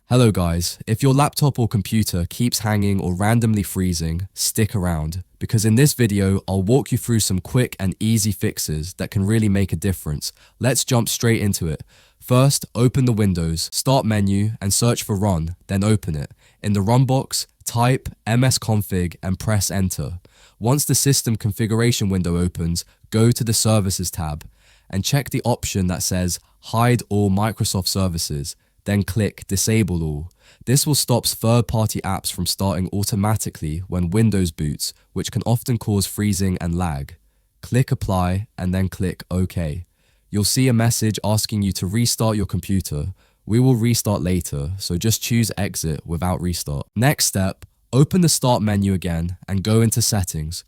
Hello guys, if your laptop or computer keeps hanging or randomly freezing, stick around, because in this video I'll walk you through some quick and easy fixes that can really make a difference. Let's jump straight into it. First, open the Windows, Start menu and search for Run, then open it. In the Run box, type msconfig and press enter. Once the system configuration window opens, go to the Services tab and check the option that says Hide all Microsoft services. Then click Disable All. This will stop third-party apps from starting automatically when Windows boots, which can often cause freezing and lag. Click Apply and then click OK. You'll see a message asking you to restart your computer. We will restart later, so just choose Exit without restart. Next step, open the Start menu again and go into Settings.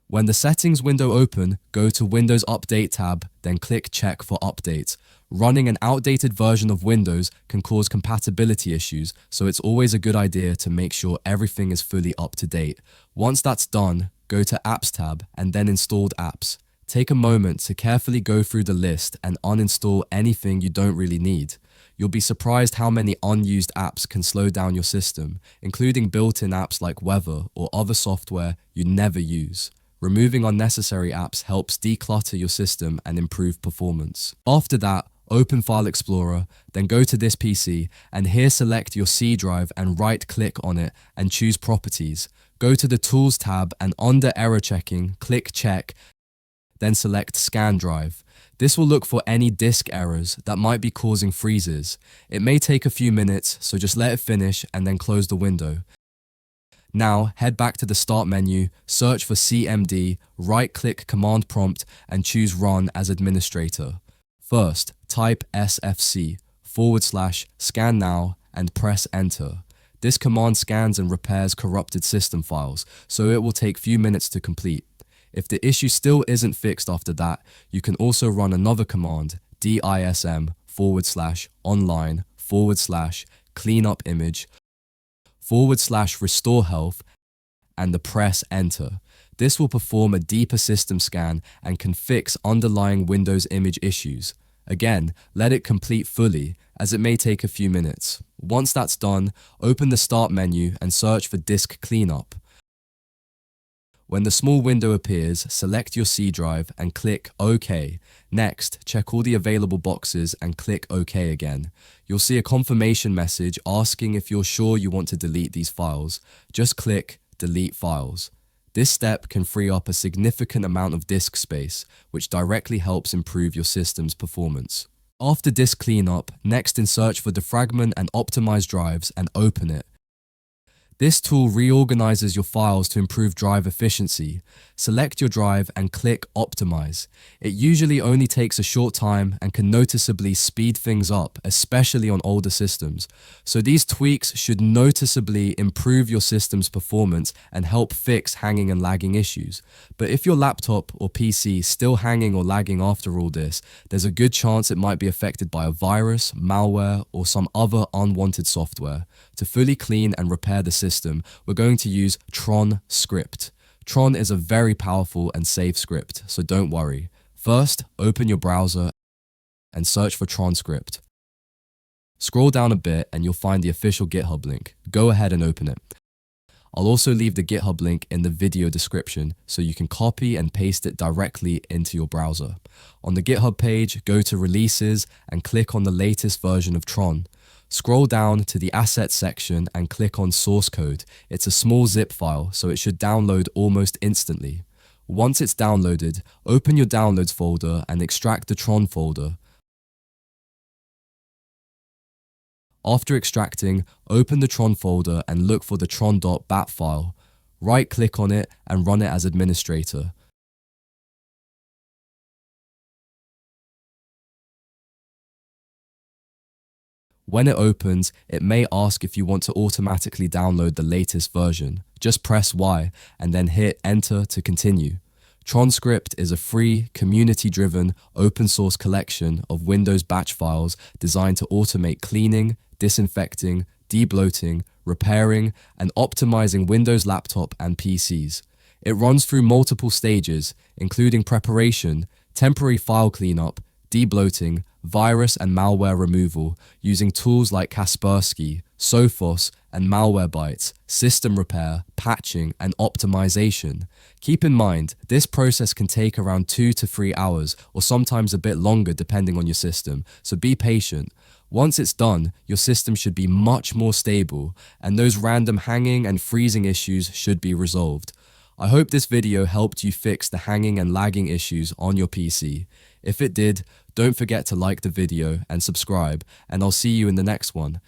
When the Settings window open, go to Windows Update tab, then click Check for updates. Running an outdated version of Windows can cause compatibility issues, so it's always a good idea to make sure everything is fully up to date. Once that's done, go to Apps tab and then Installed Apps. Take a moment to carefully go through the list and uninstall anything you don't really need. You'll be surprised how many unused apps can slow down your system, including built-in apps like Weather or other software you never use. Removing unnecessary apps helps declutter your system and improve performance. After that, open File Explorer, then go to this PC and here select your C drive and right-click on it and choose Properties. Go to the Tools tab and under Error Checking, click Check, then select Scan Drive. This will look for any disk errors that might be causing freezes. It may take a few minutes, so just let it finish and then close the window. Now, head back to the Start menu, search for CMD, right-click Command Prompt and choose Run as Administrator. First, type sfc/scan now and press Enter. This command scans and repairs corrupted system files, so it will take few minutes to complete. If the issue still isn't fixed after that, you can also run another command, DISM/online/cleanupimage/restore health and the press Enter. This will perform a deeper system scan and can fix underlying Windows image issues. Again, let it complete fully, as it may take a few minutes. Once that's done, open the Start menu and search for Disk Cleanup. When the small window appears, select your C drive and click OK. Next, check all the available boxes and click OK again. You'll see a confirmation message asking if you're sure you want to delete these files. Just click Delete Files. This step can free up a significant amount of disk space, which directly helps improve your system's performance. After disk cleanup, next search for defragment and optimize drives and open it. This tool reorganizes your files to improve drive efficiency. Select your drive and click Optimize. It usually only takes a short time and can noticeably speed things up, especially on older systems. So these tweaks should noticeably improve your system's performance and help fix hanging and lagging issues. But if your laptop or PC is still hanging or lagging after all this, there's a good chance it might be affected by a virus, malware, or some other unwanted software. To fully clean and repair the system, we're going to use Tron script. Tron is a very powerful and safe script, so don't worry. First, open your browser and search for Tron script. Scroll down a bit and you'll find the official GitHub link. Go ahead and open it. I'll also leave the GitHub link in the video description so you can copy and paste it directly into your browser. On the GitHub page, go to Releases and click on the latest version of Tron. Scroll down to the Assets section and click on Source Code. It's a small zip file, so it should download almost instantly. Once it's downloaded, open your Downloads folder and extract the Tron folder. After extracting, open the Tron folder and look for the tron.bat file. Right-click on it and run it as administrator. When it opens, it may ask if you want to automatically download the latest version. Just press Y and then hit Enter to continue. Tron script is a free, community-driven, open-source collection of Windows batch files designed to automate cleaning, disinfecting, debloating, repairing, and optimizing Windows laptop and PCs. It runs through multiple stages, including preparation, temporary file cleanup, debloating, virus and malware removal using tools like Kaspersky, Sophos, and Malwarebytes, system repair, patching, and optimization. Keep in mind, this process can take around 2 to 3 hours, or sometimes a bit longer depending on your system, so be patient. Once it's done, your system should be much more stable, and those random hanging and freezing issues should be resolved. I hope this video helped you fix the hanging and lagging issues on your PC. If it did, don't forget to like the video and subscribe, and I'll see you in the next one.